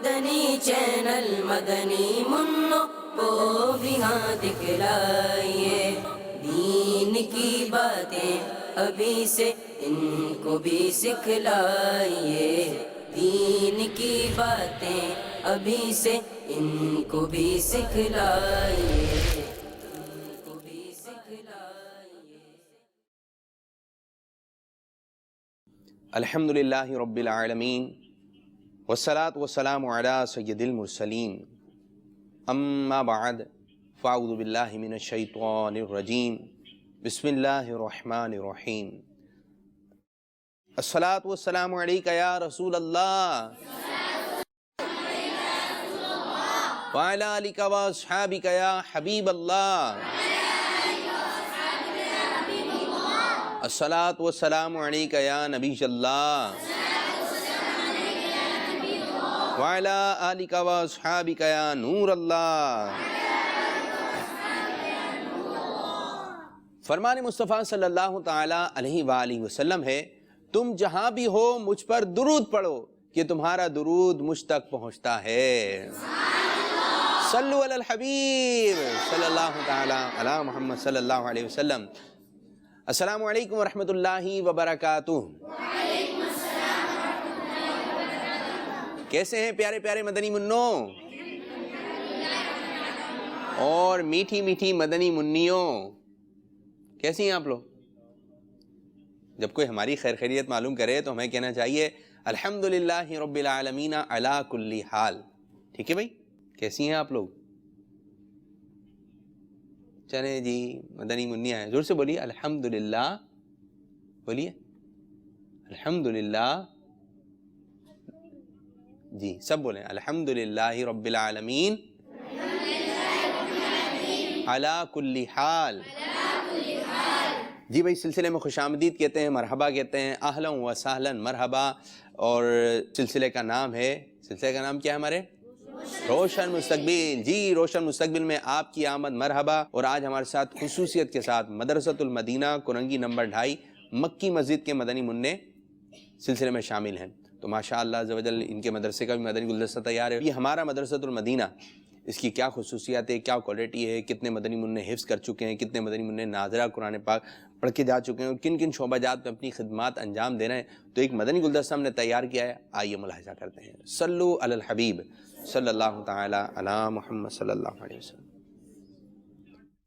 مدنی channel مدنی منوں کو بھی ہاں دکھلائیے، دین کی باتیں ابھی سے ان کو بھی سکھلائیے، دین کی باتیں ابھی سے ان کو بھی سکھلائیے، ان کو بھی سکھلائیے۔ الحمدللہ رب العالمین والصلاة والسلام علی سید المرسلین، اما بعد فاعوذ باللہ من الشیطان الرجیم، بسم اللہ الرحمن الرحیم۔ الصلاة والسلام علیکہ یا رسول اللہ وعلی آلکہ واصحابکہ یا حبیب اللہ، الصلاة والسلام علیکہ یا نبی اللہ وعلی آلکہ واصحابکہ یا نور اللہ۔ فرمان مصطفیٰ صلی اللہ تعالی علیہ وآلہ وسلم ہے، تم جہاں بھی ہو مجھ پر درود پڑھو کہ تمہارا درود مجھ تک پہنچتا ہے۔ صلو علی الحبیب صلی اللہ تعالی علی محمد صلی اللہ علیہ وسلم۔ السلام علیکم ورحمۃ اللہ وبرکاتہ۔ کیسے ہیں پیارے پیارے مدنی منوں اور میٹھی میٹھی مدنی منیوں، کیسی ہیں آپ لوگ؟ جب کوئی ہماری خیر خیریت معلوم کرے تو ہمیں کہنا چاہیے الحمدللہ رب العالمین علی کل حال۔ ٹھیک ہے بھائی، کیسی ہیں آپ لوگ؟ چلیں جی، مدنی منیاں ہیں، زور سے بولیے الحمدللہ، بولیے الحمدللہ، جی سب بولیں الحمدللہ رب العالمین علی کل حال۔ جی بھائی، سلسلے میں خوش آمدید کہتے ہیں، مرحبا کہتے ہیں، اہلا و سہلا مرحبا۔ اور سلسلے کا نام ہے، سلسلے کا نام کیا ہے ہمارے؟ روشن مستقبل۔ جی، روشن مستقبل میں آپ کی آمد مرحبا۔ اور آج ہمارے ساتھ خصوصیت کے ساتھ مدرسۃ المدینہ کرنگی نمبر 2.5 مکی مسجد کے مدنی منع سلسلے میں شامل ہیں۔ تو ماشاءاللہ عز و جل ان کے مدرسے کا بھی مدنی گلدستہ تیار ہے۔ یہ ہمارا مدرسۃ المدینہ، اس کی کیا خصوصیات ہے، کیا کوالٹی ہے، کتنے مدنی منع حفظ کر چکے ہیں، کتنے مدنی منع ناظرہ قرآن پاک پڑھ کے جا چکے ہیں، اور کن کن شعبہ جات میں اپنی خدمات انجام دے رہے ہیں، تو ایک مدنی گلدستہ ہم نے تیار کیا ہے، آئیے ملاحظہ کرتے ہیں۔ صلو علی الحبیب صلی اللہ تعالی علی محمد صلی اللہ علیہ وسلم۔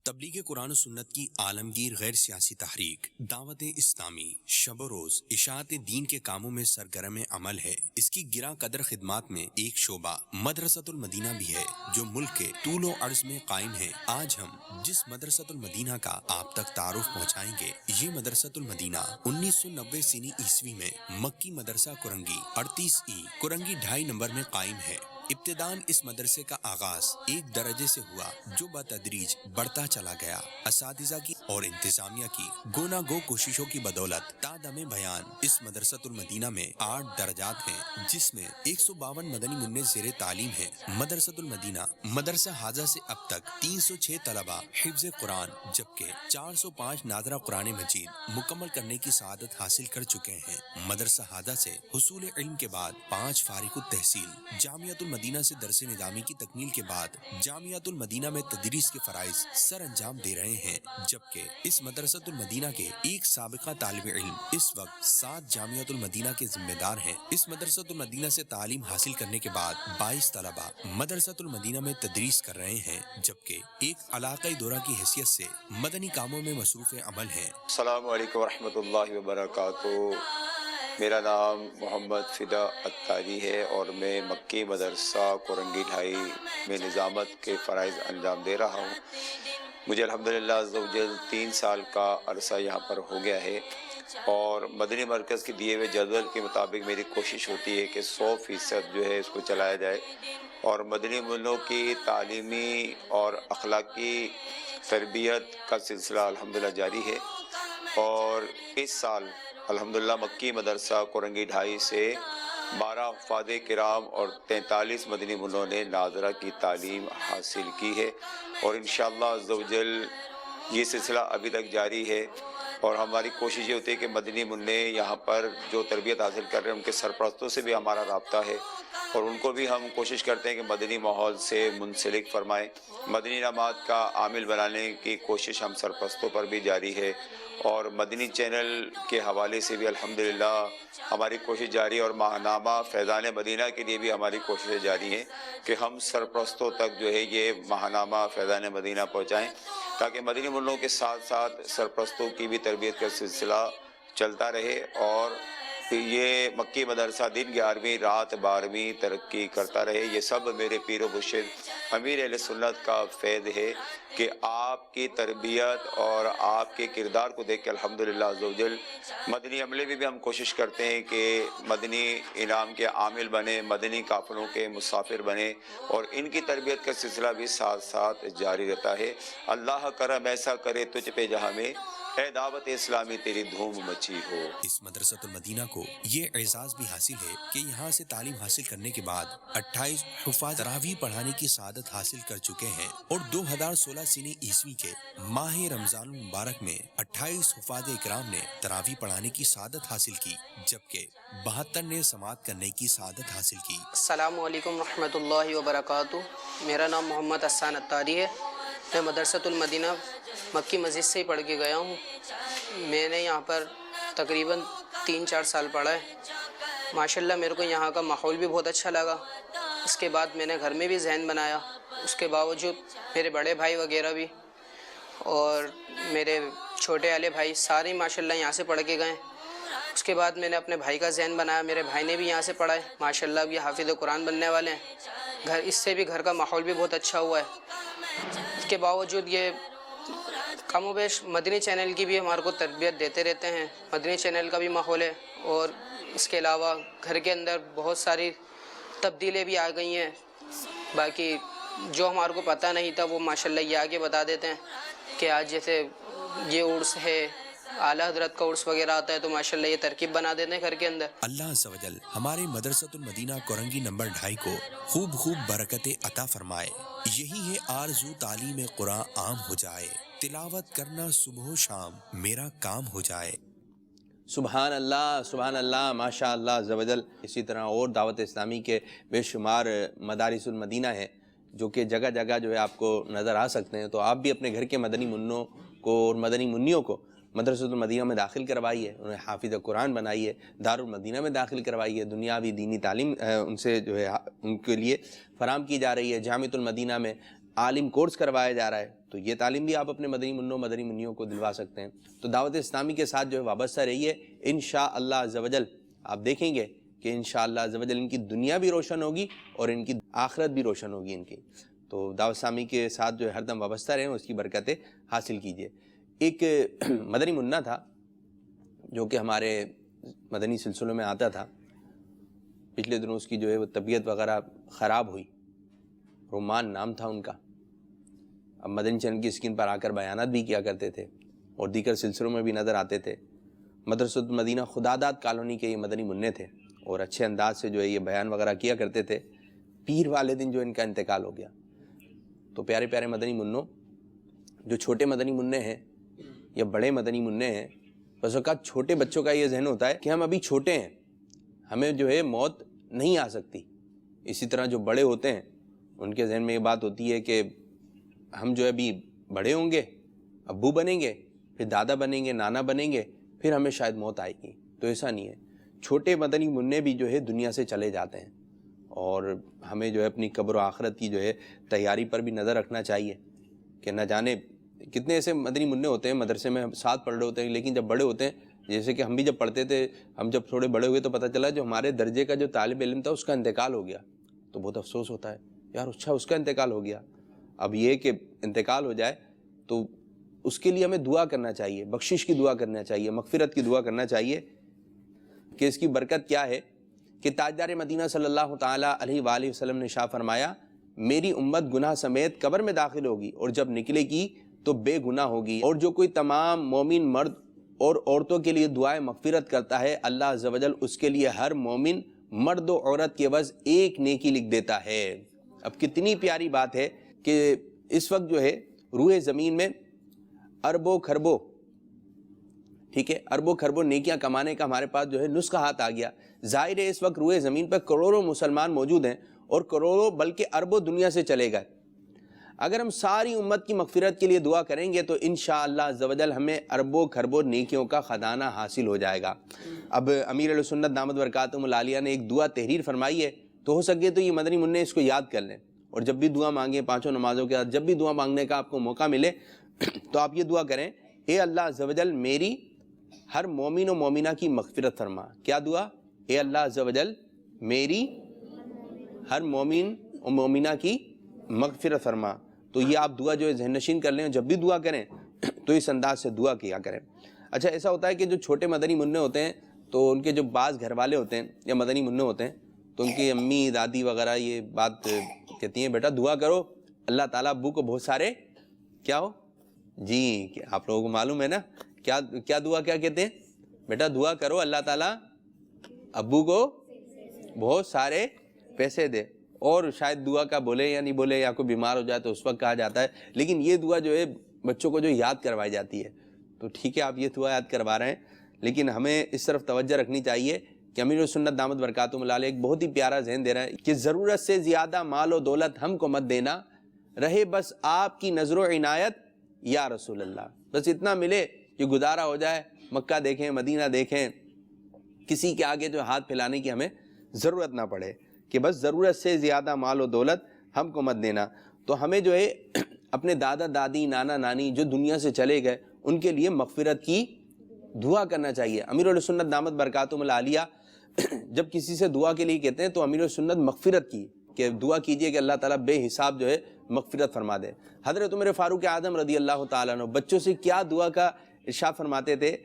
تبلیغ قرآن و سنت کی عالمگیر غیر سیاسی تحریک دعوت اسلامی شب و روز اشاعت دین کے کاموں میں سرگرم عمل ہے۔ اس کی گراں قدر خدمات میں ایک شعبہ مدرسۃ المدینہ بھی ہے، جو ملک کے طول و عرض میں قائم ہے۔ آج ہم جس مدرسۃ المدینہ کا آپ تک تعارف پہنچائیں گے، یہ مدرسۃ المدینہ 1990 سینی عیسوی میں مکی مدرسہ کرنگی 38E کرنگی 2.5 نمبر میں قائم ہے۔ ابتداً اس مدرسے کا آغاز ایک درجے سے ہوا، جو بتدریج بڑھتا چلا گیا۔ اساتذہ کی اور انتظامیہ کی گونا گو کوششوں کی بدولت تا دم بیان اس مدرسۃ المدینہ میں 8 درجات ہیں، جس میں 152 مدنی منع زیر تعلیم ہیں۔ مدرسۃ المدینہ مدرسہ حاضہ سے اب تک 306 طلبہ حفظ قرآن جبکہ 405 ناظرہ قرآن مجید مکمل کرنے کی سعادت حاصل کر چکے ہیں۔ مدرسہ حاضہ سے حصول علم کے بعد 5 فارغ التحصیل جامعۃ المدینہ سے درس نظامی کی تکمیل کے بعد جامعۃ المدینہ میں تدریس کے فرائض سر انجام دے رہے ہیں، جبکہ اس مدرسۃ المدینہ کے ایک سابقہ طالب علم اس وقت 7 جامعۃ المدینہ کے ذمہ دار ہیں۔ اس مدرسۃ المدینہ سے تعلیم حاصل کرنے کے بعد 22 طلبہ مدرسۃ المدینہ میں تدریس کر رہے ہیں، جبکہ ایک علاقائی دورہ کی حیثیت سے مدنی کاموں میں مصروف عمل ہیں۔ السلام علیکم ورحمۃ اللہ وبرکاتہ۔ میرا نام محمد فدا اتاری ہے اور میں مکی مدرسہ کرنگی 2.5 میں نظامت کے فرائض انجام دے رہا ہوں۔ مجھے الحمدللہ عز و جل 3 سال کا عرصہ یہاں پر ہو گیا ہے، اور مدنی مرکز کے دیے ہوئے جدول کے مطابق میری کوشش ہوتی ہے کہ 100% جو ہے اس کو چلایا جائے، اور مدنی منوں کی تعلیمی اور اخلاقی تربیت کا سلسلہ الحمدللہ جاری ہے۔ اور اس سال الحمدللہ مکی مدرسہ کرنگی 2.5 سے 12 حفاظ کرام اور 43 مدنی منوں نے ناظرہ کی تعلیم حاصل کی ہے، اور انشاءاللہ عز و جل یہ سلسلہ ابھی تک جاری ہے۔ اور ہماری کوشش یہ ہوتی ہے کہ مدنی منع یہاں پر جو تربیت حاصل کر رہے ہیں ان کے سرپرستوں سے بھی ہمارا رابطہ ہے، اور ان کو بھی ہم کوشش کرتے ہیں کہ مدنی ماحول سے منسلک فرمائیں. مدنی انعامات کا عامل بنانے کی کوشش ہم سرپرستوں پر بھی جاری ہے، اور مدنی چینل کے حوالے سے بھی الحمدللہ ہماری کوشش جاری ہے، اور ماہنامہ فیضان مدینہ کے لیے بھی ہماری کوششیں جاری ہیں کہ ہم سرپرستوں تک جو ہے یہ ماہنامہ فیضان مدینہ پہنچائیں، تاکہ مدنی منوں کے ساتھ ساتھ سرپرستوں کی بھی تربیت کا سلسلہ چلتا رہے، اور یہ مکی مدرسہ دن 11ویں رات 12ویں ترقی کرتا رہے. یہ سب میرے پیر و مرشد امیر اہل سنت کا فیض ہے کہ آپ کی تربیت اور آپ کے کردار کو دیکھ کے الحمدللہ عزوجل مدنی عملے میں بھی ہم کوشش کرتے ہیں کہ مدنی انعام کے عامل بنے، مدنی قافلوں کے مسافر بنے، اور ان کی تربیت کا سلسلہ بھی ساتھ ساتھ جاری رہتا ہے. اللہ کرم ایسا کرے تجھ پہ جہاں میں، اے دعوت اسلامی تیری دھوم مچی ہو. اس مدرسۃ المدینہ کو یہ اعزاز بھی حاصل ہے کہ یہاں سے تعلیم حاصل کرنے کے بعد 28 حفاظ تراویح پڑھانے کی سعادت حاصل کر چکے ہیں، اور 2016 سنی عیسوی کے ماہ رمضان المبارک میں 28 حفاظ اکرام نے تراویح پڑھانے کی سعادت حاصل کی، جبکہ 72 نے سماعت کرنے کی سعادت حاصل کی. السلام علیکم ورحمۃ اللہ وبرکاتہ. میرا نام محمد حسان اتاری ہے. میں مدرسۃ المدینہ مکی مسجد سے ہی پڑھ کے گیا ہوں. میں نے یہاں پر تقریباً 3-4 سال پڑھا ہے. ماشاءاللہ میرے کو یہاں کا ماحول بھی بہت اچھا لگا. اس کے بعد میں نے گھر میں بھی ذہن بنایا. اس کے باوجود میرے بڑے بھائی وغیرہ بھی اور میرے چھوٹے والے بھائی سارے ماشاءاللہ یہاں سے پڑھ کے گئے. اس کے بعد میں نے اپنے بھائی کا ذہن بنایا. میرے بھائی نے بھی یہاں سے پڑھا ہے. ماشاءاللہ اب یہ حافظ قرآن بننے والے ہیں. اس سے بھی گھر کا ماحول بھی بہت اچھا ہوا ہے. اس کے باوجود یہ کم و بیش مدنی چینل کی بھی ہمارے کو تربیت دیتے رہتے ہیں. مدنی چینل کا بھی ماحول ہے، اور اس کے علاوہ گھر کے اندر بہت ساری تبدیلیاں بھی آ گئی ہیں. باقی جو ہمارے کو پتہ نہیں تھا وہ ماشاءاللہ یہ آگے بتا دیتے ہیں کہ آج جیسے یہ عرس ہے، اعلیٰ حضرت کا عرس وغیرہ آتا ہے، تو ماشاءاللہ یہ ترکیب بنا دیتے ہیں گھر کے اندر. اللہ عز و جل ہمارے مدرسۃ المدینہ کورنگی نمبر 2.5 کو خوب برکتیں عطا فرمائے. یہی ہے آرزو تعلیم قرآن عام ہو جائے، تلاوت کرنا صبح و شام میرا کام ہو جائے. سبحان اللہ، ماشاء اللہ عز و جل. اسی طرح اور دعوت اسلامی کے بے شمار مدارس المدینہ ہیں جو کہ جگہ جگہ جو ہے آپ کو نظر آ سکتے ہیں. تو آپ بھی اپنے گھر کے مدنی منوں کو اور مدنی منیوں کو مدرسۃ المدینہ میں داخل کروائیے، انہیں حافظ قرآن بنائیے، دارالمدینہ میں داخل کروائیے. دنیاوی دینی تعلیم ان سے جو ہے ان کے لیے فراہم کی جا رہی ہے. جامعۃ المدینہ میں عالم کورس کروایا جا رہا ہے، تو یہ تعلیم بھی آپ اپنے مدنی منوں مدنی منیوں کو دلوا سکتے ہیں. تو دعوت اسلامی کے ساتھ جو ہے وابستہ رہیے. انشاءاللہ عز و جل آپ دیکھیں گے کہ انشاءاللہ عز و جل ان کی دنیا بھی روشن ہوگی اور ان کی آخرت بھی روشن ہوگی ان کی. تو دعوت اسلامی کے ساتھ جو ہے ہر دم وابستہ رہیں، اس کی برکتیں حاصل کیجیے. ایک مدنی منا تھا جو کہ ہمارے مدنی سلسلوں میں آتا تھا. پچھلے دنوں اس کی جو ہے وہ طبیعت وغیرہ خراب ہوئی. رومان نام تھا ان کا. اب مدنی چینل کی اسکرین پر آ کر بیانات بھی کیا کرتے تھے اور دیگر سلسلوں میں بھی نظر آتے تھے. مدرسۃ المدینہ خداداد کالونی کے یہ مدنی منع تھے اور اچھے انداز سے جو ہے یہ بیان وغیرہ کیا کرتے تھے. پیر والے دن جو ان کا انتقال ہو گیا. تو پیارے پیارے مدنی منوں، جو چھوٹے مدنی منع ہیں یا بڑے مدنی منع ہیں، بس اوقات چھوٹے بچوں کا یہ ذہن ہوتا ہے کہ ہم ابھی چھوٹے ہیں، ہمیں جو ہے موت نہیں آ سکتی. اسی طرح جو بڑے ہوتے ہیں ان کے ذہن میں یہ بات ہوتی ہے کہ ہم جو ہے ابھی بڑے ہوں گے، ابو بنیں گے، پھر دادا بنیں گے، نانا بنیں گے، پھر ہمیں شاید موت آئے گی. تو ایسا نہیں ہے. چھوٹے مدنی منع بھی جو ہے دنیا سے چلے جاتے ہیں، اور ہمیں جو ہے اپنی قبر و آخرت کی جو ہے تیاری پر بھی نظر رکھنا چاہیے کہ نہ جانے کتنے ایسے مدنی منع ہوتے ہیں مدرسے میں ہم ساتھ پڑھ رہے ہوتے ہیں، لیکن جب بڑے ہوتے ہیں، جیسے کہ ہم بھی جب پڑھتے تھے، ہم جب تھوڑے بڑے ہوئے تو پتہ چلا جو ہمارے درجے کا جو طالب علم تھا اس کا انتقال ہو گیا. تو بہت افسوس ہوتا ہے یار، اچھا اس کا انتقال ہو گیا. اب یہ کہ انتقال ہو جائے تو اس کے لیے ہمیں دعا کرنا چاہیے، بخشش کی دعا کرنا چاہیے، مغفرت کی دعا کرنا چاہیے کہ اس کی برکت کیا ہے کہ تاجدار مدینہ صلی اللہ تعالیٰ علیہ وآلہ وسلم نے شاہ فرمایا، میری امت گناہ سمیت قبر میں داخل ہوگی اور جب نکلے گی تو بے گناہ ہوگی. اور جو کوئی تمام مومن مرد اور عورتوں کے لیے دعائیں مغفرت کرتا ہے، اللہ عز و جل اس کے لیے ہر مومن مرد و عورت کے عوض ایک نیکی لکھ دیتا ہے. اب کتنی پیاری بات ہے کہ اس وقت جو ہے روئے زمین میں اربوں کھربوں، ٹھیک ہے، اربوں کھربوں نیکیاں کمانے کا ہمارے پاس جو ہے نسخہ ہاتھ آ گیا. ظاہر ہے اس وقت روئے زمین پر کروڑوں مسلمان موجود ہیں اور کروڑوں بلکہ اربوں دنیا سے چلے گئے. اگر ہم ساری امت کی مغفرت کے لیے دعا کریں گے تو انشاءاللہ عز و جل ہمیں اربوں کھربوں نیکیوں کا خزانہ حاصل ہو جائے گا. اب امیر علیہ سنت دامت برکاتہم العالیہ نے ایک دعا تحریر فرمائی ہے، تو ہو سکے تو یہ مدنی منع اس کو یاد کر لیں، اور جب بھی دعا مانگیں پانچوں نمازوں کے بعد جب بھی دعا مانگنے کا آپ کو موقع ملے تو آپ یہ دعا کریں، اے اللہ عز و جل میری ہر مومن و مومنہ کی مغفرت فرما. کیا دعا؟ اے اللہ عز و جل میری ہر مومن و مومنہ کی مغفرت فرما. تو یہ آپ دعا جو ہے ذہن نشین کر لیں، جب بھی دعا کریں تو اس انداز سے دعا کیا کریں. اچھا ایسا ہوتا ہے کہ جو چھوٹے مدنی منع ہوتے ہیں تو ان کے جو بعض گھر والے ہوتے ہیں یا مدنی منع ہوتے ہیں تو ان کی امی دادی وغیرہ یہ بات کہتی ہیں بیٹا دعا کرو اللہ تعالیٰ ابو کو بہت سارے کیا ہو جی، آپ لوگوں کو معلوم ہے نا کیا دعا کیا کہتے ہیں؟ بیٹا دعا کرو اللہ تعالیٰ ابو کو بہت سارے پیسے دے. اور شاید دعا کا بولے یا نہیں بولے یا کوئی بیمار ہو جائے تو اس وقت کہا جاتا ہے، لیکن یہ دعا جو ہے بچوں کو جو یاد کروائی جاتی ہے تو ٹھیک ہے آپ یہ دعا یاد کروا رہے ہیں، لیکن ہمیں اس طرف توجہ رکھنی چاہیے کہ امیر السنت دامت برکاتہم العالیہ ایک بہت ہی پیارا ذہن دے رہا ہے کہ ضرورت سے زیادہ مال و دولت ہم کو مت دینا، رہے بس آپ کی نظر و عنایت یا رسول اللہ. بس اتنا ملے کہ گزارا ہو جائے، مکہ دیکھیں مدینہ دیکھیں، کسی کے آگے جو ہاتھ پھیلانے کی ہمیں ضرورت نہ پڑے، کہ بس ضرورت سے زیادہ مال و دولت ہم کو مت دینا. تو ہمیں جو ہے اپنے دادا دادی نانا نانی جو دنیا سے چلے گئے ان کے لیے مغفرت کی دعا کرنا چاہیے. امیر السنت دامت برکاتہم العالیہ جب کسی سے دعا کے لیے کہتے ہیں تو امیر السنت مغفرت کی کہ دعا کیجئے کہ اللہ تعالیٰ بے حساب جو ہے مغفرت فرما دے. حضرت عمر فاروق اعظم رضی اللہ تعالیٰ عنہ بچوں سے کیا دعا کا ارشاد فرماتے تھے؟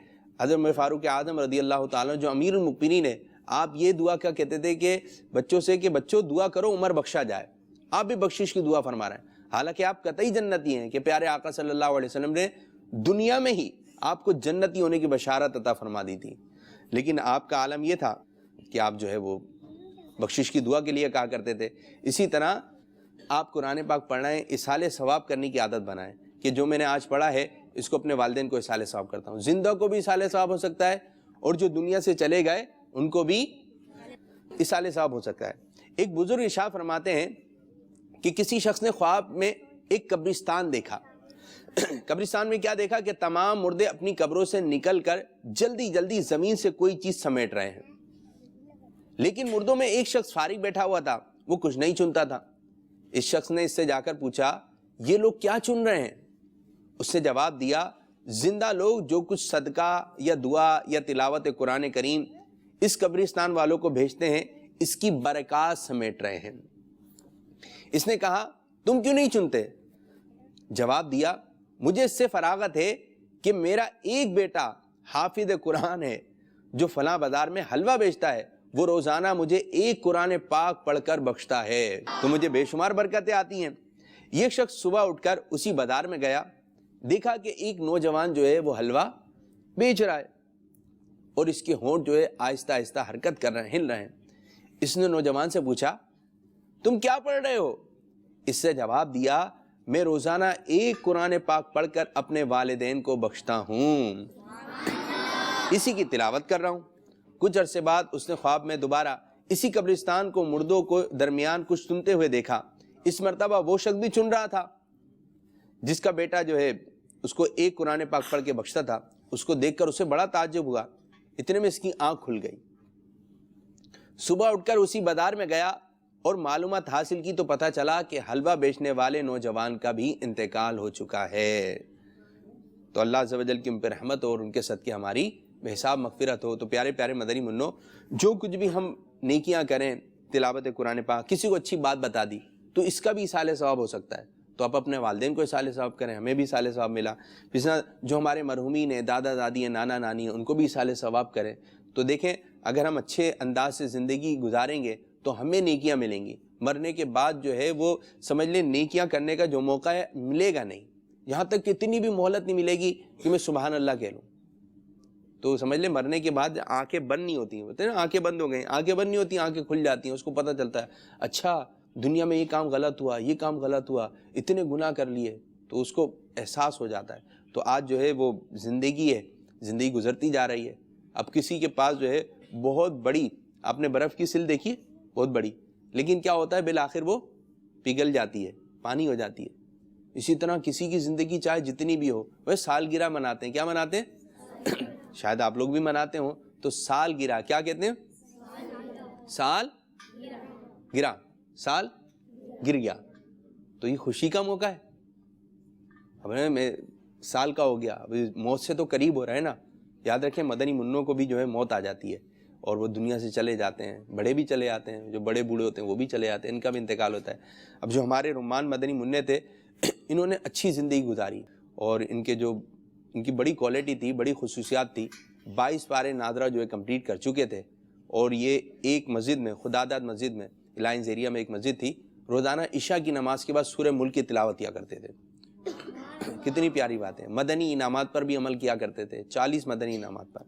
حضرت عمر فاروق اعظم رضی اللہ تعالیٰ عنہ جو امیر المؤمنین ہیں، آپ یہ دعا کیا کہتے تھے کہ بچوں سے کہ بچوں دعا کرو عمر بخشا جائے. آپ بھی بخشش کی دعا فرما رہے ہیں، حالانکہ آپ قطعی جنتی ہیں کہ پیارے آقا صلی اللہ علیہ وسلم نے دنیا میں ہی آپ کو جنتی ہونے کی بشارت عطا فرما دی تھی. لیکن آپ کا عالم یہ تھا کہ آپ جو ہے وہ بخشش کی دعا کے لیے کہا کرتے تھے. اسی طرح آپ قرآن پاک پڑھائیں، اصحال ثواب کرنے کی عادت بنائیں کہ جو میں نے آج پڑھا ہے اس کو اپنے والدین کو اصحال ثواب کرتا ہوں. زندہ کو بھی اصحال ثواب ہو سکتا ہے اور جو دنیا سے چلے گئے ان کو بھی اصحال ثواب ہو سکتا ہے. ایک بزرگ ارشاد فرماتے ہیں کہ کسی شخص نے خواب میں ایک قبرستان دیکھا. قبرستان میں کیا دیکھا کہ تمام مردے اپنی قبروں سے نکل کر جلدی جلدی زمین سے کوئی چیز سمیٹ رہے ہیں، لیکن مردوں میں ایک شخص فارغ بیٹھا ہوا تھا، وہ کچھ نہیں چنتا تھا. اس شخص نے اس سے جا کر پوچھا یہ لوگ کیا چن رہے ہیں؟ اس نے جواب دیا زندہ لوگ جو کچھ صدقہ یا دعا یا تلاوت قرآن کریم اس قبرستان والوں کو بھیجتے ہیں اس کی برکات سمیٹ رہے ہیں. اس نے کہا تم کیوں نہیں چنتے؟ جواب دیا مجھے اس سے فراغت ہے کہ میرا ایک بیٹا حافظ قرآن ہے جو فلاں بازار میں حلوہ بیچتا ہے، وہ روزانہ مجھے ایک قرآن پاک پڑھ کر بخشتا ہے تو مجھے بے شمار برکتیں آتی ہیں. یہ شخص صبح اٹھ کر اسی بازار میں گیا، دیکھا کہ ایک نوجوان جو ہے وہ حلوہ بیچ رہا ہے اور اس کے ہونٹ جو ہے آہستہ آہستہ حرکت کر رہے ہیں، ہل رہے ہیں. اس نے نوجوان سے پوچھا تم کیا پڑھ رہے ہو؟ اس سے جواب دیا میں روزانہ ایک قرآن پاک پڑھ کر اپنے والدین کو بخشتا ہوں، اسی کی تلاوت کر رہا ہوں. کچھ عرصے بعد اس نے خواب میں دوبارہ اسی قبرستان کو مردوں کو درمیان کچھ چنتے ہوئے دیکھا. اس مرتبہ وہ شخص بھی چن رہا تھا جس کا بیٹا جو ہے اس کو ایک قرآن پاک پڑھ کے بخشتا تھا. اس کو دیکھ کر اسے بڑا تعجب ہوا. اتنے میں اس کی آنکھ کھل گئی. صبح اٹھ کر اسی بازار میں گیا اور معلومات حاصل کی تو پتہ چلا کہ حلوہ بیچنے والے نوجوان کا بھی انتقال ہو چکا ہے. تو اللہ عز و جل کی ان پر رحمت اور ان کے صدقے ہماری بے حساب مغفرت ہو. تو پیارے پیارے مدنی منو، جو کچھ بھی ہم نیکیاں کریں، تلاوت قرآن پاک، کسی کو اچھی بات بتا دی تو اس کا بھی اصحال ثواب ہو سکتا ہے. تو آپ اپنے والدین کو اصحال ثواب کریں، ہمیں بھی اصحال ثواب ملا. جس طرح جو ہمارے مرحومین ہیں، دادا دادی ہیں، نانا نانی ہیں، ان کو بھی اصحال ثواب کریں. تو دیکھیں اگر ہم اچھے انداز سے زندگی گزاریں گے تو ہمیں نیکیاں ملیں گی. مرنے کے بعد جو ہے وہ سمجھ لیں نیکیاں کرنے کا جو موقع ہے ملے گا نہیں، یہاں تک کہ اتنی بھی مہلت نہیں ملے گی کہ میں سبحان اللہ کہہ لوں. تو سمجھ لیں مرنے کے بعد آنکھیں بند نہیں ہوتی ہیں، بولتے ہیں نا آنکھیں بند ہو گئیں، آنکھیں بند نہیں ہوتی، آنکھیں کھل جاتی ہیں. اس کو پتہ چلتا ہے اچھا دنیا میں یہ کام غلط ہوا، یہ کام غلط ہوا، اتنے گناہ کر لیے، تو اس کو احساس ہو جاتا ہے. تو آج جو ہے وہ زندگی ہے، زندگی گزرتی جا رہی ہے. اب کسی کے پاس جو ہے بہت بڑی آپ نے برف کی سل دیکھی ہے بہت بڑی، لیکن کیا ہوتا ہے بالآخر وہ پگھل جاتی ہے، پانی ہو جاتی ہے. اسی طرح کسی کی زندگی چاہے جتنی بھی ہو، وہ سالگرہ مناتے ہیں. کیا مناتے ہیں؟ شاید آپ لوگ بھی مناتے ہوں. تو سالگرہ کیا کہتے ہیں؟ سال گرا، سال گر گیا. تو یہ خوشی کا موقع ہے. اب میں سال کا ہو گیا، اب موت سے تو قریب ہو رہا ہے نا. یاد رکھیں مدنی منوں کو بھی جو ہے موت آ جاتی ہے اور وہ دنیا سے چلے جاتے ہیں. بڑے بھی چلے آتے ہیں، جو بڑے بوڑھے ہوتے ہیں وہ بھی چلے آتے ہیں، ان کا بھی انتقال ہوتا ہے. اب جو ہمارے رمان مدنی منع تھے، انہوں نے اچھی زندگی گزاری اور ان کی بڑی کوالٹی تھی، بڑی خصوصیات تھی. 22 پارے نادرہ جو ہے کمپلیٹ کر چکے تھے. اور یہ ایک مسجد میں، خداداد مسجد میں، لائنز ایریا میں ایک مسجد تھی، روزانہ عشاء کی نماز کے بعد سورہ ملک کی تلاوت کیا کرتے تھے. کتنی پیاری بات ہے. مدنی انعامات پر بھی عمل کیا کرتے تھے، 40 مدنی انعامات پر.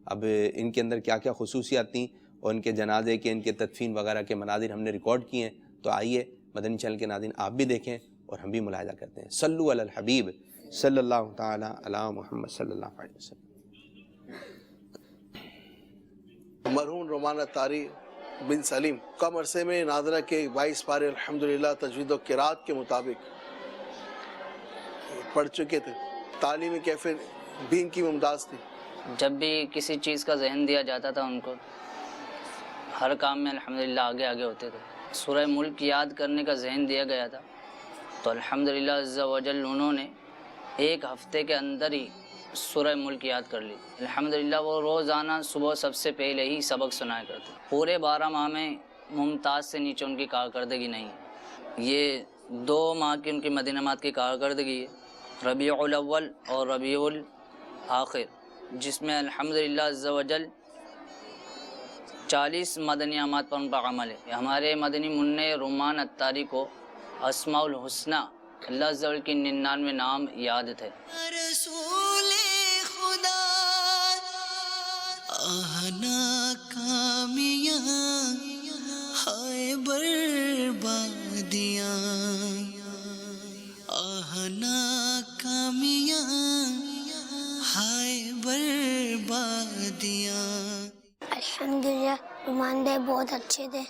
اب ان کے اندر کیا کیا خصوصیات تھیں اور ان کے جنازے کے، ان کے تدفین وغیرہ کے مناظر ہم نے ریکارڈ کیے ہیں. تو آئیے مدنی چینل کے ناظرین آپ بھی دیکھیں اور ہم بھی ملاحظہ کرتے ہیں. صلو علی الحبیب صلی اللہ تعالی علی محمد صلی اللہ علیہ وسلم. مرحوم رومان اتاری بن سلیم کم عرصے میں نادرہ کے 22 پارے الحمدللہ تجوید و قرات کے مطابق پڑھ چکے تھے. تعلیمی کیفیت بھی ان کی ممتاز تھی. جب بھی کسی چیز کا ذہن دیا جاتا تھا ان کو، ہر کام میں الحمدللہ آگے آگے ہوتے تھے. سورہ ملک یاد کرنے کا ذہن دیا گیا تھا تو الحمدللہ عز و جل انہوں نے ایک ہفتے کے اندر ہی سورہ ملک یاد کر لی. الحمدللہ وہ روزانہ صبح سب سے پہلے ہی سبق سنایا کرتے. پورے 12 ماہ میں ممتاز سے نیچے ان کی کارکردگی نہیں ہے. یہ 2 ماہ کی ان کی مدینہات کی کارکردگی ہے، ربیع الاول اور ربیع الاخر، جس میں الحمدللہ عز و جل 40 مدنی انعامات پر ان پر عمل ہے. ہمارے مدنی منع رومان اتاری کو اسماء الحسنہ اللہ عز و جل کی 99 نام یاد تھے. رسول خدا آنا کامیاں ہائے بربادیاں، آنا کامیاں ہائے بربادیاں. الحمدللہ روماندہ بہت اچھے تھے.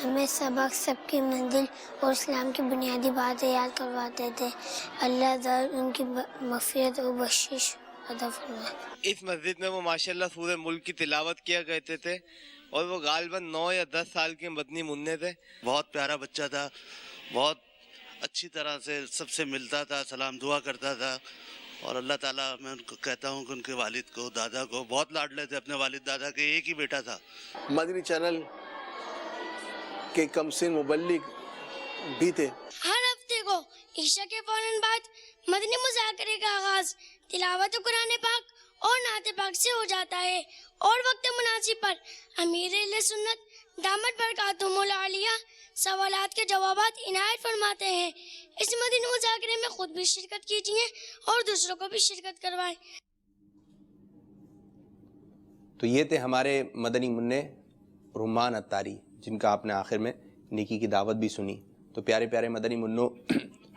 ہمیں سبق، سب کی منزل اور اسلام کی بنیادی باتیں یاد کرواتے تھے. اللہ تعالیٰ ان کی مغفرت و بخشش عطا فرمائے. اس مسجد میں وہ ماشاءاللہ سورہ ملک کی تلاوت کیا کرتے تھے اور وہ غالباً 9 یا 10 سال کے مدنی منع تھے. بہت پیارا بچہ تھا، بہت اچھی طرح سے سب سے ملتا تھا، سلام دعا کرتا تھا. اور اللہ تعالیٰ میں ان کو کہتا ہوں کہ ان کے والد کو، دادا کو بہت لاڈلے تھے. اپنے والد دادا کے ایک ہی بیٹا تھا. مدنی چینل کے کم سن مبلغ بھی تھے. ہر ہفتے کو عشاء کے فوراً بعد مدنی مذاکرے کا آغاز تلاوت قرآن پاک اور نعت پاک سے ہو جاتا ہے، اور وقت مناسب پر امیر اہل سنت دامت برکاتہم العالیہ سوالات کے جوابات عنایت فرماتے ہیں. اس مدنی مذاکرے میں خود بھی شرکت کیجیے اور دوسروں کو بھی شرکت کروائیں. تو یہ تھے ہمارے مدنی منع رومان اتاری، جن کا آپ نے آخر میں نیکی کی دعوت بھی سنی. تو پیارے پیارے مدنی منوں،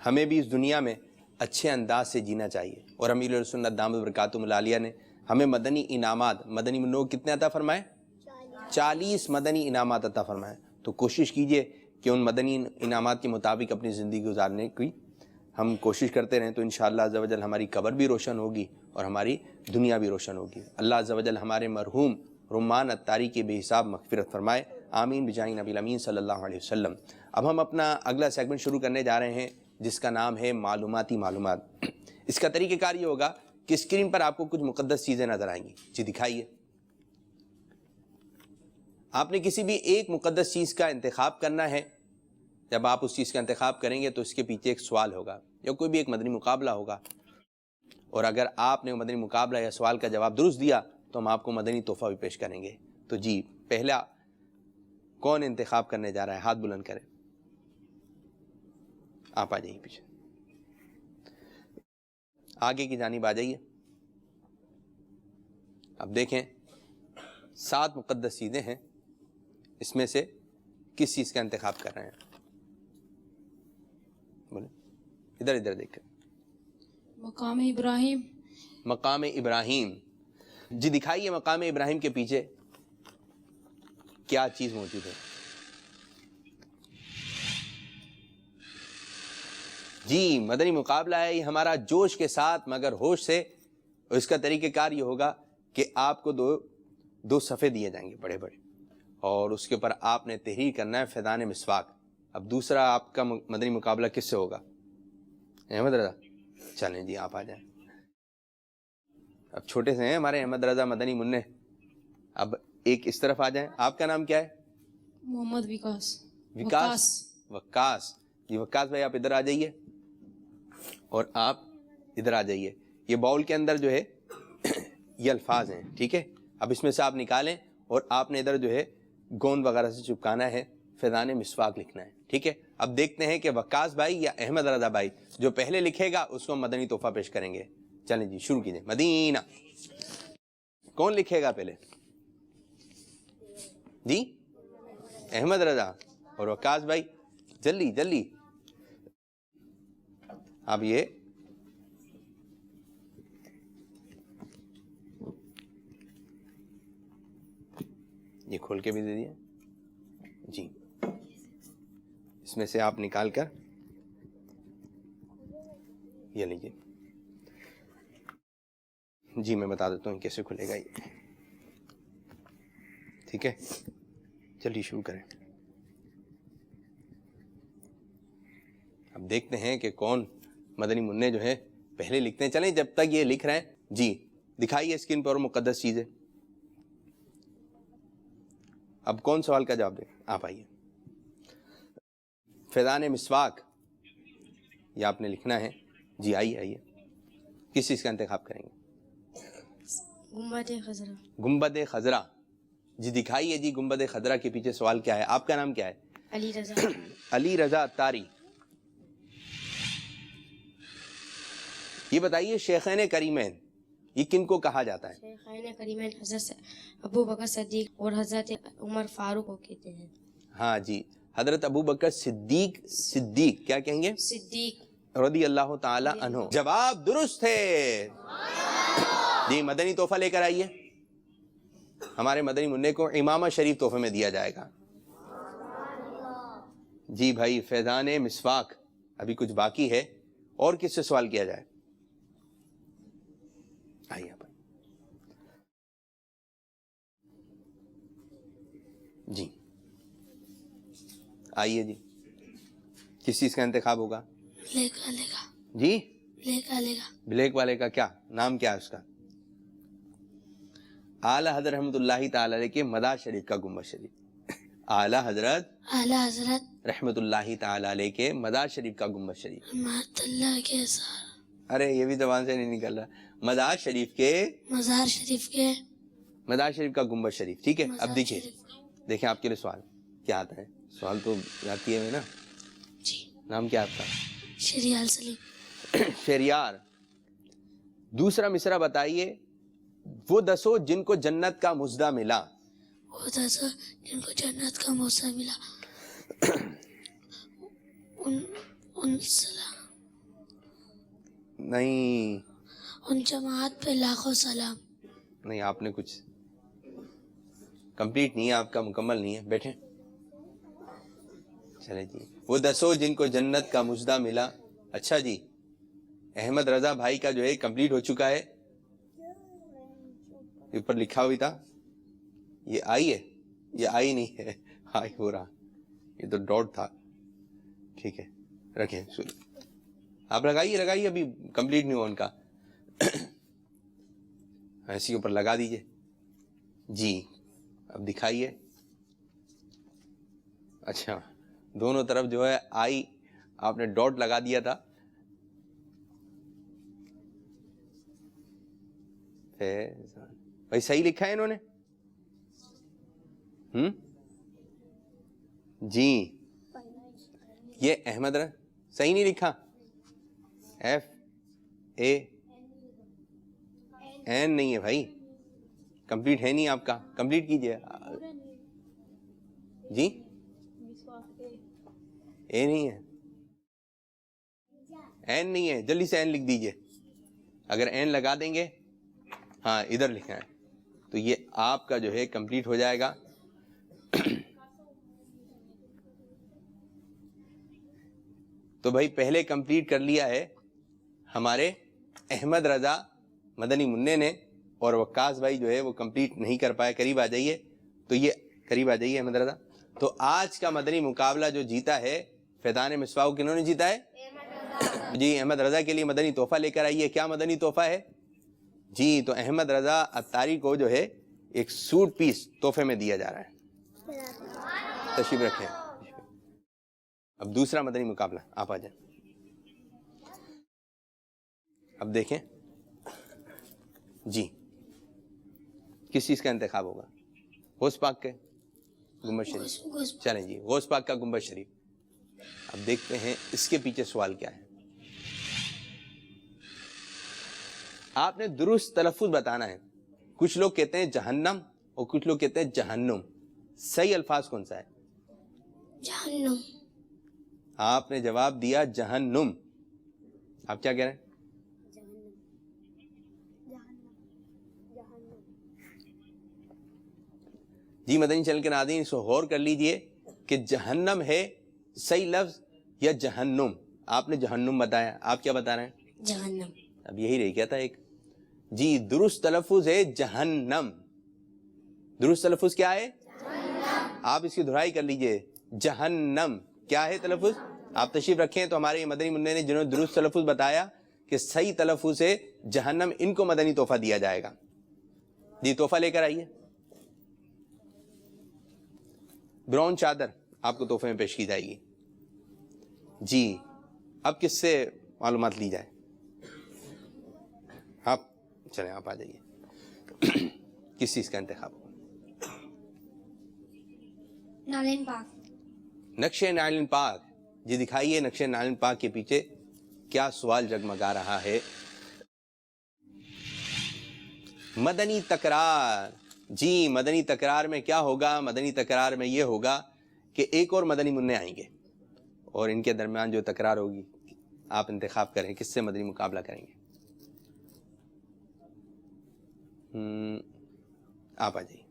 ہمیں بھی اس دنیا میں اچھے انداز سے جینا چاہیے. اور امیر اہل سنت دامت برکاتہم العالیہ نے ہمیں مدنی انعامات، مدنی منوں کتنے عطا فرمائے؟ 40 مدنی انعامات عطا فرمائے. تو کوشش کیجئے کہ ان مدنی انعامات کے مطابق اپنی زندگی گزارنے کی ہم کوشش کرتے رہیں. تو انشاءاللہ عز و جل ہماری قبر بھی روشن ہوگی اور ہماری دنیا بھی روشن ہوگی. اللہ عز و جل ہمارے مرحوم رومان اتاری کے بے حساب مغفرت فرمائے. آمین بجاہ نبی الامین صلی اللہ علیہ وسلم. اب ہم اپنا اگلا سیگمنٹ شروع کرنے جا رہے ہیں، جس کا نام ہے معلوماتی معلومات. اس کا طریقہ کار یہ ہوگا کہ اسکرین پر آپ کو کچھ مقدس چیزیں نظر آئیں گی. جی دکھائیے. آپ نے کسی بھی ایک مقدس چیز کا انتخاب کرنا ہے. جب آپ اس چیز کا انتخاب کریں گے تو اس کے پیچھے ایک سوال ہوگا یا کوئی بھی ایک مدنی مقابلہ ہوگا، اور اگر آپ نے مدنی مقابلہ یا سوال کا جواب درست دیا تو ہم آپ کو مدنی تحفہ بھی پیش کریں گے. تو جی پہلا کون انتخاب کرنے جا رہا ہے؟ ہاتھ بلند کریں. آپ آ جائیے پیچھے، آگے کی جانب آ جائیے. اب دیکھیں 7 مقدس چیزیں ہیں، اس میں سے کس چیز کا انتخاب کر رہے ہیں؟ بولے ادھر ادھر دیکھ کر. مقام ابراہیم. مقام ابراہیم. جی دکھائیے مقام ابراہیم کے پیچھے کیا چیز موجود ہے؟ جی مدنی مقابلہ ہے یہ ہمارا، جوش کے ساتھ مگر ہوش سے. اور اس کا طریقہ کار یہ ہوگا کہ آپ کو دو صفحے دیے جائیں گے بڑے بڑے، اور اس کے اوپر آپ نے تحریر کرنا ہے فیضان مسواک. اب دوسرا آپ کا مدنی مقابلہ کس سے ہوگا؟ احمد رضا. چلیں جی آپ آ جائیں. اب چھوٹے سے ہیں ہمارے احمد رضا مدنی منع. اب ایک اس طرف آ جائیں. آپ کا نام کیا ہے؟ محمد وکاس. وکاس. جی وکاس بھائی آپ ادھر آ جائیے اور آپ ادھر آ جائیے. یہ باؤل کے اندر جو ہے یہ الفاظ ہیں، ٹھیک ہے. اب اس میں سے آپ نکالیں اور آپ نے ادھر جو ہے گوند وغیرہ سے چپکانا ہے، فیضان مسواک لکھنا ہے، ٹھیک ہے. اب دیکھتے ہیں کہ وکاس بھائی یا احمد رضا بھائی جو پہلے لکھے گا اس کو مدنی تحفہ پیش کریں گے. چلیں جی شروع کیجئے. مدینہ. کون لکھے گا پہلے؟ جی احمد رضا اور وکاس بھائی. جلدی جلدی. اب یہ کھول کے بھی دے دیا جی. اس میں سے آپ نکال کر یہ لیجیے. جی میں بتا دیتا ہوں کیسے کھلے گا یہ، ٹھیک ہے. چلیے شروع کریں. اب دیکھتے ہیں کہ کون مدنی منع جو ہے پہلے لکھتے ہیں. چلیں جب تک یہ لکھ رہے ہیں جی دکھائیے اسکرین پر مقدس چیزیں. اب کون سوال کا جواب دیں؟ آپ آئیے. فیضان مسواک یہ آپ نے لکھنا ہے. جی آئیے. کس چیز کا انتخاب کریں گے؟ گنبد خضرا. گنبد خضرا. جی دکھائیے جی گنبد خضرا کے پیچھے سوال کیا ہے. آپ کا نام کیا ہے؟ علی رضا. علی رضا اتاری. یہ بتائیے شیخین کریمین یہ کن کو کہا جاتا ہے؟ شیخین کریمین حضرت ابو بکر صدیق اور حضرت عمر فاروق کو کہتے ہیں. ہاں جی حضرت ابو بکر صدیق کیا کہیں گے؟ صدیق رضی اللہ تعالی عنہ. جواب درست ہے. جی مدنی تحفہ لے کر آئیے. ہمارے مدنی منع کو امامہ شریف تحفے میں دیا جائے گا. جی بھائی فیضان مسواک. ابھی کچھ باقی ہے. اور کس سے سوال کیا جائے؟ آئیے بھائی. جی آئیے جی. کس چیز کا انتخاب ہوگا؟ جی بلیک والے کا. کیا نام کیا ہے اس کا؟ اعلی حضرت رحمۃ اللہ تعالی علیہ کے مدار شریف کا گنبد شریف. اعلی حضرت رحمۃ اللہ تعالی علیہ کے مدار شریف کا گنبد شریف. ارے یہ بھی زبان سے نہیں نکل رہا. مدار شریف کا گنبد شریف. ٹھیک ہے. اب دیکھیں آپ کے لیے سوال کیا آتا ہے. سوال تو یاد کیے ہوئے نا. نام کیا آپ کا؟ شریال سلیم. شہریار. دوسرا مصرع بتائیے. وہ دسو جن کو جنت کا مژدہ ملا. نہیں ان جماعت پہ لاکھوں سلام. نہیں آپ نے کچھ کمپلیٹ نہیں ہے. آپ کا مکمل نہیں ہے. بیٹھیں. چلے جی. وہ دسو جن کو جنت کا مژدہ ملا. اچھا جی احمد رضا بھائی کا جو ہے کمپلیٹ ہو چکا ہے. اوپر لکھا ہوئی تھا یہ آئی ہے. یہ آئی نہیں ہے. آئی ہو رہا. یہ تو ڈاٹ تھا. ٹھیک ہے رکھیں. آپ لگائیے. ابھی کمپلیٹ نہیں ہوا ان کا. ایسی اوپر لگا دیجئے. جی اب دکھائیے. اچھا دونوں طرف جو ہے آئی آپ نے ڈاٹ لگا دیا تھا. بھائی صحیح لکھا ہے انہوں نے؟ جی یہ احمد صحیح نہیں لکھا. ایف اے این نہیں ہے بھائی. کمپلیٹ ہے نہیں آپ کا. کمپلیٹ کیجئے. جی اے نہیں ہے. این نہیں ہے. جلدی سے این لکھ دیجئے. اگر این لگا دیں گے ہاں ادھر لکھنا ہے تو یہ آپ کا جو ہے کمپلیٹ ہو جائے گا. تو بھائی پہلے کمپلیٹ کر لیا ہے ہمارے احمد رضا مدنی منع نے, اور وقاص بھائی جو ہے وہ کمپلیٹ نہیں کر پائے. قریب آ جائیے, تو یہ قریب آ جائیے احمد رضا. تو آج کا مدنی مقابلہ جو جیتا ہے فیضان مصباح کو کنہوں نے جیتا ہے؟ جی احمد رضا کے لیے مدنی تحفہ لے کر آئیے. کیا مدنی تحفہ ہے جی؟ تو احمد رضا اتاری کو جو ہے ایک سوٹ پیس تحفے میں دیا جا رہا ہے. تشریف رکھیں. اب دوسرا مدنی مقابلہ, آپ آ جائیں. اب دیکھیں جی کس چیز کا انتخاب ہوگا؟ غوث پاک کے گنبد شریف. چلیں جی, غوث پاک کا گنبد شریف. اب دیکھتے ہیں اس کے پیچھے سوال کیا ہے. آپ نے درست تلفظ بتانا ہے. کچھ لوگ کہتے ہیں جہنم اور کچھ لوگ کہتے ہیں جہنم. صحیح الفاظ کون سا ہے؟ جہنم. آپ نے جواب دیا جہنم. آپ کیا کہہ رہے ہیں؟ جی مدنی چینل کے ناظرین اس کو غور کر لیجئے کہ جہنم ہے صحیح لفظ یا جہنم؟ آپ نے جہنم بتایا, آپ کیا بتا رہے ہیں؟ جہنم. اب یہی رہ گیا تھا ایک. جی درست تلفظ ہے جہنم. درست تلفظ کیا ہے؟ آپ اس کی دہرائی کر لیجئے, جہنم. کیا ہے تلفظ؟ آپ تشریف رکھیں. تو ہمارے مدنی منع نے جنہوں نے درست تلفظ بتایا کہ صحیح تلفظ ہے جہنم, ان کو مدنی تحفہ دیا جائے گا. جی تحفہ لے کر آئیے. براؤن چادر آپ کو تحفے میں پیش کی جائے گی. جی اب کس سے معلومات لی جائے؟ آپ چلیں, آپ آ جائیے. کس چیز کا انتخاب ہوگا؟ نالین پاک. نقش نالین پاک. جی دکھائیے نقش نالین پاک کے پیچھے کیا سوال جگمگا رہا ہے. مدنی تکرار. جی مدنی تکرار میں کیا ہوگا؟ مدنی تکرار میں یہ ہوگا کہ ایک اور مدنی منع آئیں گے اور ان کے درمیان جو تکرار ہوگی آپ انتخاب کریں کس سے مدنی مقابلہ کریں گے. آپ آ جائیے.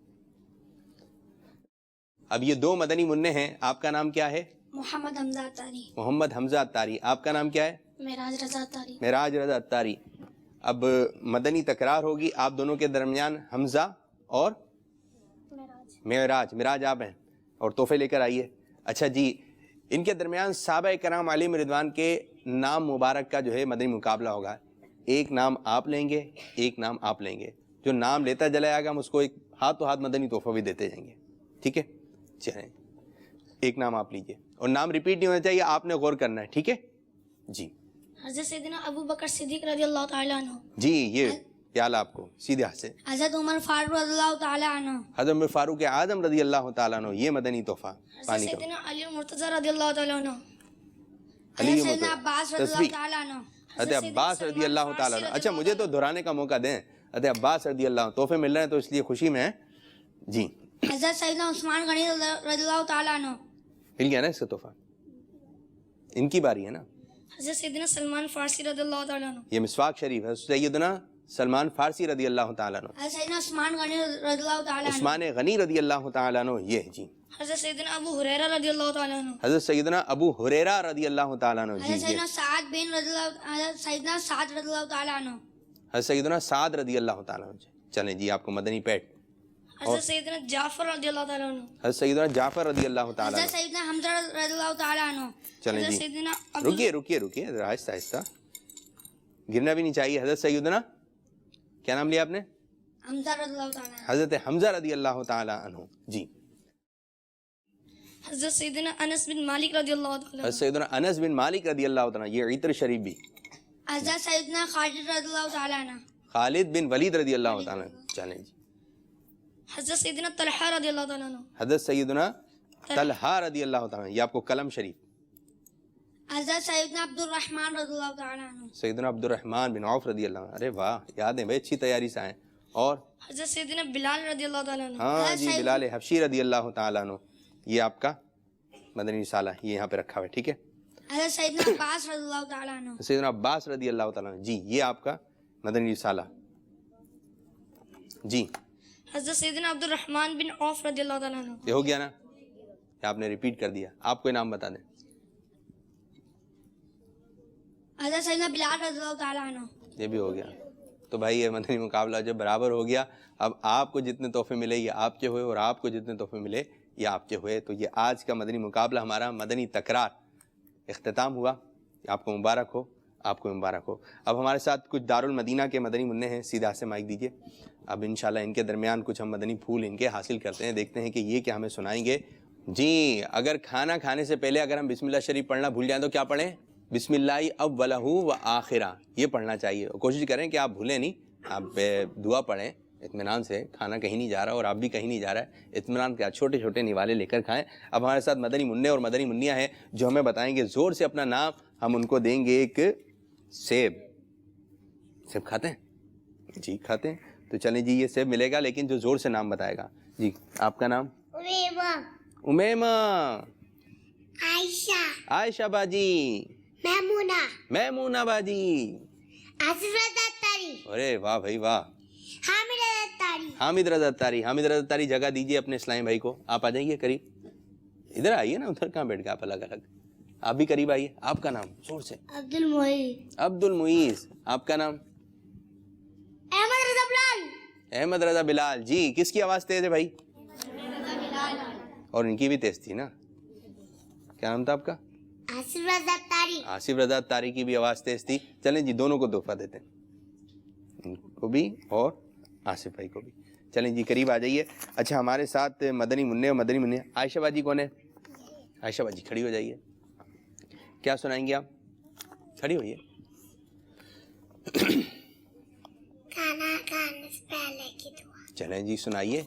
اب یہ دو مدنی منع ہیں. آپ کا نام کیا ہے؟ محمد حمزہ اتاری. محمد حمزہ اتاری. آپ کا نام کیا ہے؟ معراج رضا اتاری. معراج رضا اتاری. اب مدنی تکرار ہوگی آپ دونوں کے درمیان, حمزہ اور معراج. معراج آپ ہیں اور تحفے لے کر آئیے. اچھا جی ان کے درمیان صحابہ کرام علیہم رضوان کے نام مبارک کا جو ہے مدنی مقابلہ ہوگا. ایک نام آپ لیں گے, ایک نام آپ لیں گے. جو نام لیتا چلا جائے گا ہم اس کو ایک ہاتھ مدنی تحفہ بھی دیتے جائیں گے. ٹھیک ہے چلیں, ایک نام آپ لیجئے اور نام ریپیٹ نہیں ہونا چاہیے, آپ نے غور کرنا ہے. ٹھیک ہے جی. حضرت سیدنا ابو بکر صدیق رضی اللہ تعالیٰ عنہ. جی یہ خیال آپ کو سیدھے ہاتھ سے. حضرت عمر فاروق رضی اللہ تعالیٰ عنہ. حضرت عمر فاروق اعظم رضی اللہ تعالیٰ عنہ. یہ مدنی تحفہ حضرت سیدنا علی مرتضی رضی اللہ تعالیٰ عنہ. علی حضرت سیدنا عباس رضی اللہ تعالیٰ عنہ. حضرت عباس رضی اللہ تعالیٰ عنہ. اچھا مجھے تو دہرانے کا موقع دیں. حضرت عباس رضی اللہ عنہ. تحفے مل رہے ہیں تو اس لیے خوشی میں ہیں. جی حضرت سیدنا عثمان غنی رضی اللہ تعالیٰ عنہ. مل گیا نا اس کا تحفہ, ان کی باری ہے نا. حضرت سیدنا سلمان فارسی رضی اللہ تعالیٰ عنہ. یہ مسواک شریف ہے. سیدنا سلمان فارسی رضی اللہ تعالیٰ عنہ. حضرت سیدنا عثمان غنی رضی اللہ تعالیٰ عنہ. عثمان غنی رضی اللہ تعالیٰ عنہ. یہ جی حضرت سیدنا ابو ہریرہ رضی اللہ تعالیٰ عنہ. حضرت سیدنا ابو ہریرہ رضی اللہ تعالیٰ عنہ. جی حضرت سیدنا سعد بن رضی اللہ, حضرت سیدنا سعد رضی اللہ تعالیٰ عنہ. حضرت سیدنا سعد رضی اللہ تعالیٰ عنہ. چلیں جی آپ کو مدنی پیٹ. حضرت سیدنا جعفر رضی اللہ تعالیٰ عنہ. حضرت سیدنا جعفر رضی اللہ تعالیٰ عنہ. حضرت سیدنا حمزہ رضی اللہ تعالیٰ عنہ. چلیں حضرت جی سیدنا رکیے آہستہ آہستہ, گرنا بھی نہیں چاہیے. حضرت سیدنا کیا نام لیا آپ نے؟ حمزہ رضی اللہ تعالیٰ عنہ. حضرت حمزہ رضی اللہ تعالیٰ عنہ. جی حضرت سیدنا انس بن مالک رضی اللہ تعالیٰ عنہ. حضرت سیدنا انس بن مالک رضی اللہ تعالیٰ عنہ. یہ عطر شریف بھی. حضرت سیدنا خالد رضی اللہ تعالیٰ عنہ. خالد بن ولید رضی اللہ تعالیٰ عنہ. چلیں جی حضرت سیدنا طلحہ رضی اللہ تعالیٰ عنہ. حضرت سیدنا طلحہ رضی اللہ تعالیٰ عنہ. یہ آپ کو قلم شریف. حضرت سیدنا عبد الرحمن رضی اللہ تعالیٰ عنہ. سیدنا عبد الرحمن بن عوف رضی اللہ عنہ. ارے واہ یاد ہے بھائی, اچھی تیاری سے آئے. اور حضرت سیدنا بلال رضی اللہ تعالیٰ عنہ. ہاں جی بلال حبشی رضی اللہ تعالیٰ عنہ. یہ آپ کا مدنی رسالہ یہ یہاں پہ رکھا ہوا ہے. ٹھیک ہے. حضرت سیدنا عباس رضی اللہ تعالیٰ عنہ. سیدنا عباس رضی اللہ تعالیٰ عنہ. جی یہ آپ کا مدنی رسالہ. جی حضرت سیدنا عبد الرحمن بن عوف رضی اللہ تعالیٰ عنہ. یہ ہو گیا نا, آپ نے ریپیٹ کر دیا. آپ کوئی نام بتا دیں. حضرت سیدنا بلال رضی اللہ تعالیٰ عنہ. یہ بھی ہو گیا. تو بھائی یہ مدنی مقابلہ جب برابر ہو گیا, اب آپ کو جتنے تحفے ملے یہ آپ کے ہوئے اور آپ کو جتنے تحفے ملے یہ آپ کے ہوئے. تو یہ آج کا مدنی مقابلہ ہمارا مدنی تکرار اختتام ہوا. آپ کو مبارک ہو, آپ کو مبارک ہو. اب ہمارے ساتھ کچھ دارالمدینہ کے مدنی منع ہیں, سیدھا سے مائک دیجئے. اب انشاءاللہ ان کے درمیان کچھ ہم مدنی پھول ان کے حاصل کرتے ہیں, دیکھتے ہیں کہ یہ کیا ہمیں سنائیں گے. جی, اگر کھانا کھانے سے پہلے اگر ہم بسم اللہ شریف پڑھنا بھول جائیں تو کیا پڑھیں؟ بسم اللہ اولہ و آخرہ, یہ پڑھنا چاہیے. کوشش کریں کہ آپ بھولیں نہیں, آپ دعا پڑھیں اطمینان سے. کھانا کہیں نہیں جا رہا اور آپ بھی کہیں نہیں جا رہا ہے, اطمینان کے چھوٹے چھوٹے نوالے لے کر کھائیں. اب ہمارے ساتھ مدنی منع اور مدنی منیا ہیں جو ہمیں بتائیں گے زور سے اپنا نام. ہم ان کو دیں گے ایک سیب. سیب کھاتے ہیں؟ جی کھاتے ہیں. تو چلیں جی, یہ سیب ملے گا لیکن جو زور سے نام بتائے گا. جی آپ کا نام؟ امیمہ. عائشہ. عائشہ باجی. میمونہ باجی. آصف رضا اتاری. ارے واہ بھائی واہ. حامد رضا اتاری. حامد رضا اتاری. حامد رضا اتاری جگہ دیجیے اپنے اسلام بھائی کو. آپ آ جائیے قریب, ادھر آئیے نا, ادھر کہاں بیٹھ گئے آپ الگ الگ. آپ بھی قریب آئیے. آپ کا نام زور سے؟ عبد المعیز. عبد المعیز. آپ کا نام؟ احمد رضا بلال. احمد رضا بلال. جی کس کی آواز تیز ہے بھائی؟ اور ان کی بھی تیز تھی نا. کیا نام تھا آپ کا؟ آصف رضا اتاری. آصف رضا اتاری کی بھی آواز تیز تھی. چلیں جی دونوں کو تحفہ دیتے ہیں, ان کو بھی اور آصف بھائی کو بھی. چلیں جی قریب آ جائیے. اچھا ہمارے ساتھ مدنی منع اور مدنی منع. عائشہ باجی کون ہے؟ عائشہ باجی کھڑی ہو جائیے. کیا سنائیں گے آپ؟ کھڑی ہوئیے. کھانا کھانے سے پہلے کی دعا. چلیں جی سنائیے.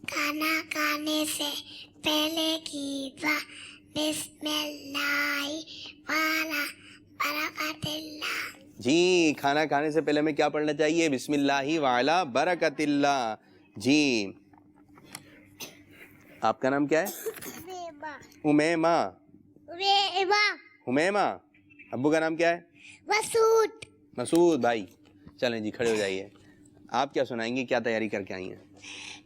کھانا کھانے سے پہلے کی دعا. بسم اللہ والا برکت اللہ. جی کھانا کھانے سے پہلے ہمیں کیا پڑھنا چاہیے؟ بسم اللہ وعلا برکت اللہ. جی آپ کا نام کیا ہے؟ امیمہ. امیمہ. ابو کا نام کیا ہے؟ مسعود. مسعود بھائی. چلیں جی کھڑے ہو جائیے. آپ کیا سنائیں گے, کیا تیاری کر کے آئی ہیں؟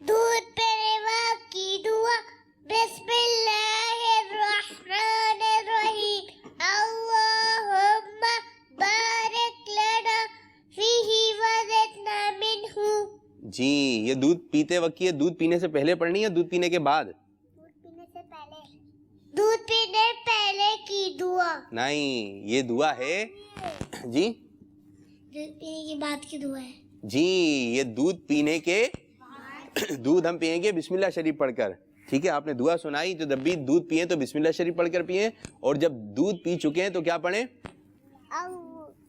دودھ پینے وقت کی دعا. بسم اللہ الرحمن الرحیم. اللہم بارک لنا فیہ وزدنا منہ. جی یہ دودھ پیتے وقت کی ہے, دودھ پینے سے پہلے پڑھنی ہے دودھ پینے کے بعد؟ دودھ پینے پہلے کی دعا. نہیں, یہ دعا ہے. جی دودھ پینے کے بعد کی دعا ہے. جی یہ دودھ پینے کے, دودھ ہم پئیں گے بسم اللہ شریف پڑھ کر. ٹھیک ہے, آپ نے دعا سنائی, تو جب بھی دودھ پئیں تو بسم اللہ شریف پڑھ کر پئیں, اور جب دودھ پی چکے ہیں تو کیا پڑھیں؟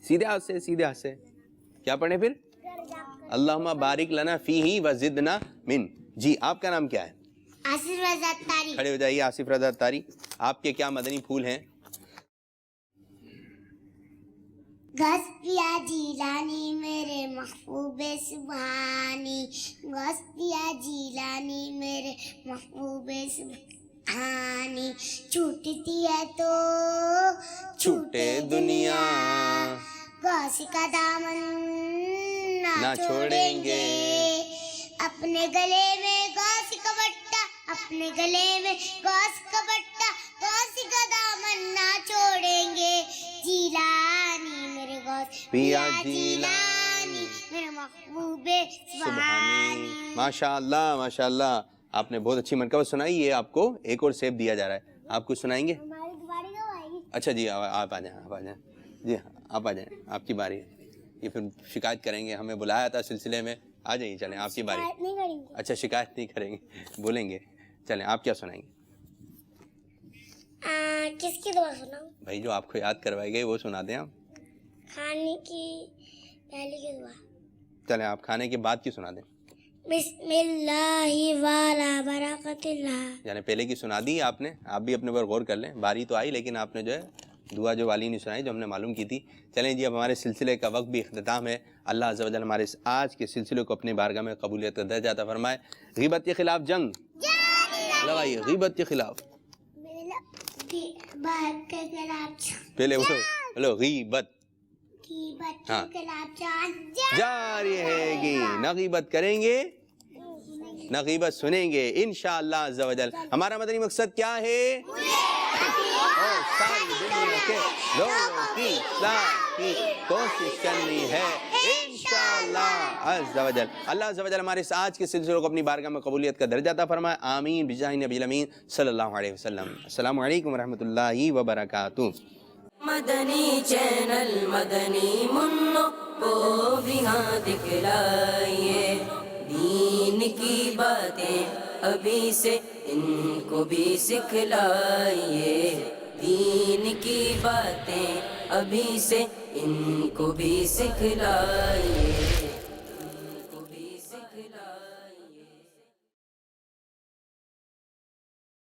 سیدھے ہاتھ سے, سیدھے ہاتھ سے کیا پڑھیں پھر؟ اللہم بارک لنا فیہ وزدنا من. جی آپ کا نام کیا ہے؟ آصف رضا اتاری. کھڑے ہو جائیے. آصف رضا اتاری. آپ کے کیا مدنی پھول ہیں؟ غوثیہ جیلانی میرے محبوب سبحانی. غوثیہ جیلانی میرے محبوب سبحانی. چھوٹتی ہے تو چھوٹے دنیا, غوث کا دامن نہ چھوڑیں گے. اپنے گلے میں غوث کا بٹا, اپنے گلے میں غوث کا بٹا, غوث کا دامن نہ چھوڑیں گے. جیلانی میرے غوث, پیا جیلانی میرے محبوب سبحانی. ماشاء اللہ ماشاء اللہ, آپ نے بہت اچھی منقبت سنائی. یہ آپ کو ایک اور سیب دیا جا رہا ہے. آپ کچھ سنائیں گے؟ ہماری دوباری کب آئے گی؟ اچھا جی آپ آ جائیں, آپ آ جائیں. جی آپ آ جائیں, آپ کی باری ہے. یہ پھر شکایت کریں گے, ہمیں بلایا تھا سلسلے میں. آ جائیے, چلیں آپ کی باری. نہیں کریں گے. اچھا شکایت نہیں کریں گے, بولیں گے. چلیں آپ کیا سنائیں گے؟ کس کی دعا سناؤں؟ بھائی جو آپ کو یاد کروائی گئی وہ سنا دیں آپ. کھانے کی پہلے کی دعا. چلیں آپ کھانے کے بعد کی سنا دیں. بسم اللہ والا برکت اللہ. یعنی پہلے کی سنا دی آپ نے, آپ بھی اپنے پر غور کر لیں. باری تو آئی لیکن آپ نے جو ہے دعا جو والی نہیں سنائی جو ہم نے معلوم کی تھی. چلیں جی اب ہمارے سلسلے کا وقت بھی اختتام ہے. اللہ عز و جل ہمارے اس آج کے سلسلے کو اپنے بارگاہ میں قبولیت کا درجہ عطا فرمائے. غیبت کے خلاف جنگ لگائیے, غیبت کے خلاف. پہلے بولو غیبت. ہاں جاری رہے گی, نہ غیبت کریں گے نہ غیبت سنیں گے انشاءاللہ عز و جل. ہمارا مدنی مقصد کیا ہے؟ ساری دنیا کے لوگوں کی اصلاح کی کوشش کرنی ہے انشاءاللہ عز و جل. اللہ عز و جل ہمارے اس آج کے سلسلے کو اپنی بارگاہ میں قبولیت کا درجہ عطا فرمائے. آمین بجاہ نبی الامین صلی اللہ علیہ وسلم. السلام علیکم ورحمۃ اللہ وبرکاتہ. مدنی چینل مدنی منو کو بھی ہاں دکھلائیے دین کی باتیں ابھی سے ان کو بھی سکھلائیے دین کی باتیں ابھی سے ان کو بھی سکھلائیے.